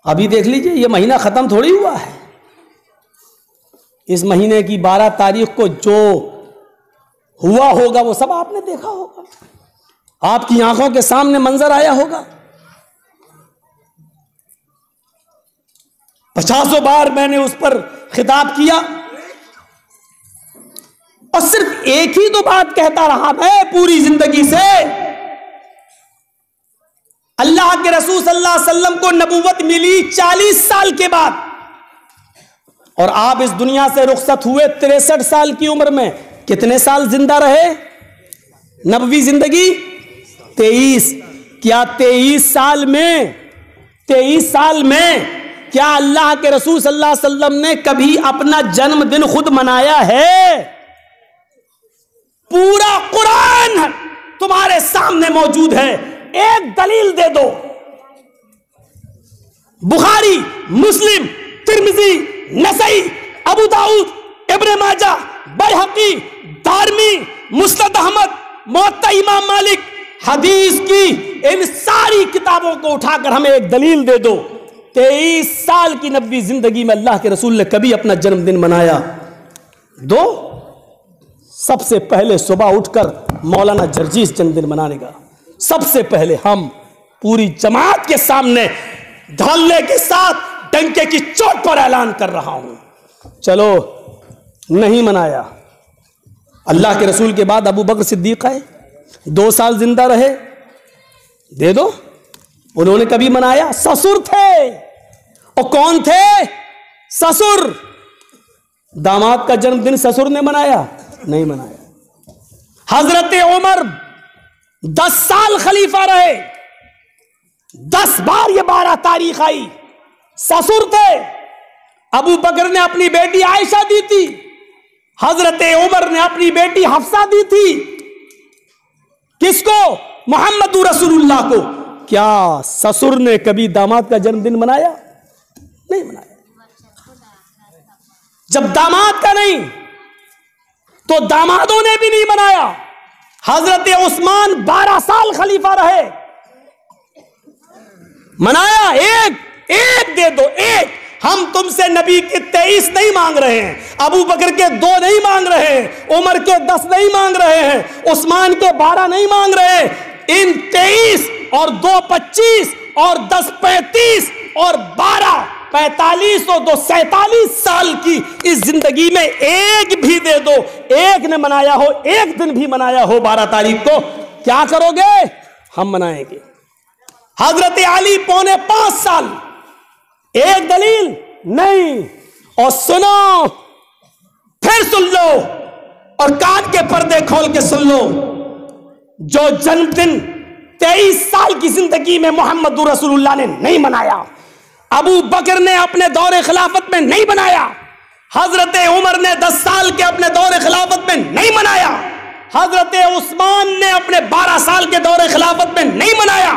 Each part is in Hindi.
अभी देख लीजिए, ये महीना खत्म थोड़ी हुआ है। इस महीने की 12 तारीख को जो हुआ होगा वो सब आपने देखा होगा, आपकी आंखों के सामने मंजर आया होगा। 50 बार मैंने उस पर खिताब किया और सिर्फ एक ही तो बात कहता रहा मैं पूरी जिंदगी से। अल्लाह के रसूल सल्लल्लाहु अलैहि वसल्लम को नबूवत मिली 40 साल के बाद और आप इस दुनिया से रुखसत हुए 63 साल की उम्र में। कितने साल जिंदा रहे? नबवी जिंदगी 23। क्या 23 साल में क्या अल्लाह के रसूल सल्लल्लाहु अलैहि वसल्लम ने कभी अपना जन्मदिन खुद मनाया है? पूरा कुरान तुम्हारे सामने मौजूद है, एक दलील दे दो। बुखारी, मुस्लिम, तिर्मिजी, नसई, अबू दाऊद, इब्न माजा, बैहकी, दारमी, मुस्नद अहमद, मुवत्ता इमाम मालिक, हदीस की इन सारी किताबों को उठाकर हमें एक दलील दे दो। 23 साल की नबी जिंदगी में अल्लाह के रसूल ने कभी अपना जन्मदिन मनाया? दो। सबसे पहले सुबह उठकर मौलाना जर्जीस जन्मदिन मनाने का सबसे पहले हम पूरी जमात के सामने धल्ले के साथ डंके की चोट पर ऐलान कर रहा हूं, चलो नहीं मनाया। अल्लाह के रसूल के बाद अबू बकर सिद्दीक आए, 2 साल जिंदा रहे, दे दो। उन्होंने कभी मनाया? ससुर थे। और कौन थे? ससुर। दामाद का जन्मदिन ससुर ने मनाया? नहीं मनाया। हजरत उमर 10 साल खलीफा रहे, 10 बार ये 12 तारीख आई, ससुर थे। अबू बकर ने अपनी बेटी आयशा दी थी, हजरत उमर ने अपनी बेटी हफ्सा दी थी। किसको? मोहम्मद रसूलुल्लाह को। क्या ससुर ने कभी दामाद का जन्मदिन मनाया? नहीं मनाया। जब दामाद का नहीं तो दामादों ने भी नहीं मनाया। हजरत उस्मान 12 साल खलीफा रहे, मनाया? एक दे दो, एक। हम तुमसे नबी के 23 नहीं मांग रहे हैं, अबू बकर के 2 नहीं मांग रहे हैं, उमर के 10 नहीं मांग रहे हैं, उस्मान के 12 नहीं मांग रहे हैं। इन 23 और 2 25 और 10 35 और 12 45 और 2 47 साल की इस जिंदगी में एक भी दे दो। एक ने मनाया हो, एक दिन भी मनाया हो 12 तारीख को, क्या करोगे? हम मनाएंगे। हजरत अली 4.25 साल, एक दलील नहीं। और सुनो, फिर सुन लो और कान के पर्दे खोल के सुन लो। जो जन्मदिन 23 साल की जिंदगी में मोहम्मद रसूलुल्लाह ने नहीं मनाया, अबू बकर ने अपने दौरे खिलाफत में नहीं मनाया, हजरत उमर ने 10 साल के अपने दौरे खिलाफत में नहीं मनाया, हजरत उस्मान ने अपने 12 साल के दौरे खिलाफत में नहीं मनाया,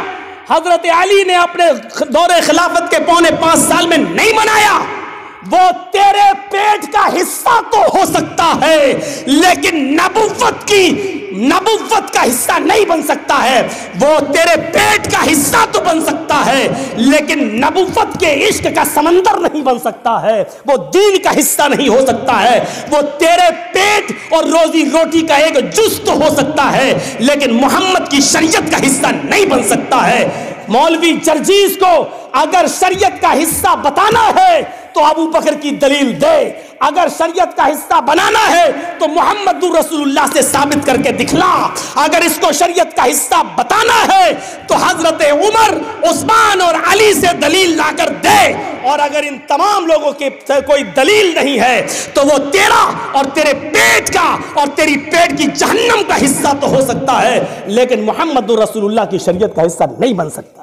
हजरत अली ने अपने दौरे खिलाफत के 4.25 साल में नहीं मनाया। वो तेरे पेट का हिस्सा तो हो सकता है, लेकिन नबुव्वत का हिस्सा नहीं बन सकता है। वो तेरे पेट का हिस्सा तो बन सकता है, लेकिन नबुव्वत के इश्क का समंदर नहीं बन सकता है। वो दीन का हिस्सा नहीं हो सकता है। वो तेरे पेट और रोजी रोटी का एक जुज़ तो हो सकता है, लेकिन मोहम्मद की शरीयत का हिस्सा नहीं बन सकता है। मौलवी जर्जीस को अगर शरीयत का हिस्सा बताना है तो अबू बकर की दलील दे, अगर शरीयत का हिस्सा बनाना है तो मोहम्मद रसूलुल्लाह से साबित करके दिखला, अगर इसको शरीयत का हिस्सा बताना है तो हजरत उमर, उस्मान और अली से दलील लाकर दे। और अगर इन तमाम लोगों के कोई दलील नहीं है तो वो तेरा और तेरे पेट का और तेरी पेट की जहन्नम का हिस्सा तो हो सकता है, लेकिन मोहम्मद रसूलुल्लाह की शरीयत का हिस्सा नहीं बन सकता।